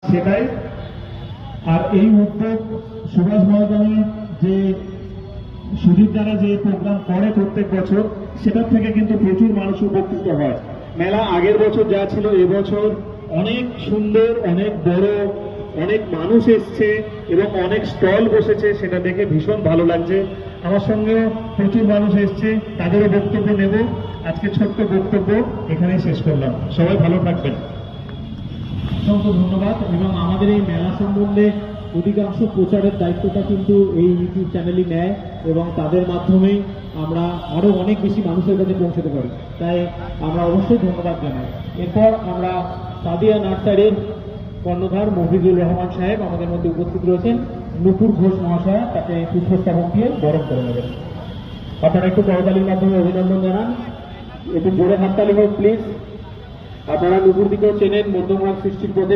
সেটাই। আর এই উদ্যোগ সুভাষ ময়দানে যে সুদীপ দ্বারা যে প্রোগ্রাম করে প্রত্যেক বছর, সেটার থেকে কিন্তু প্রচুর মানুষ উপকৃত হয়। মেলা আগের বছর যা ছিল, এবছর অনেক সুন্দর, অনেক বড়, অনেক মানুষ এসছে এবং অনেক স্টল বসেছে, সেটা দেখে ভীষণ ভালো লাগছে। আমার সঙ্গেও প্রচুর মানুষ এসছে, তাদেরও বক্তব্য নেব। আজকে ছোট্ট বক্তব্য এখানেই শেষ করলাম। সবাই ভালো থাকবেন। অসংখ্য ধন্যবাদ। এবং আমাদের এই মেলা সম্বন্ধে অধিকাংশ প্রচারের দায়িত্বটা কিন্তু এই ইউটিউব চ্যানেলই নেয় এবং তাদের মাধ্যমেই আমরা আরো অনেক বেশি মানুষের কাছে পৌঁছতে পারি, তাই আমরা অবশ্যই ধন্যবাদ জানাই। এরপর আমরা সাদিয়া নার্সারির কর্ণধার মফিজুর রহমান সাহেব আমাদের মধ্যে উপস্থিত রয়েছেন। নুপুর ঘোষ মহাশয় তাকে পুষ্পস্তবক দিয়ে বরণ করে নেবেন। আপনারা একটু করতালির মাধ্যমে অভিনন্দন জানান, একটু জোরে হাততালি হোক প্লিজ। আপনারা নুপুর দিকেও চেনেন, মধ্যমগ্রাম সৃষ্টির পথে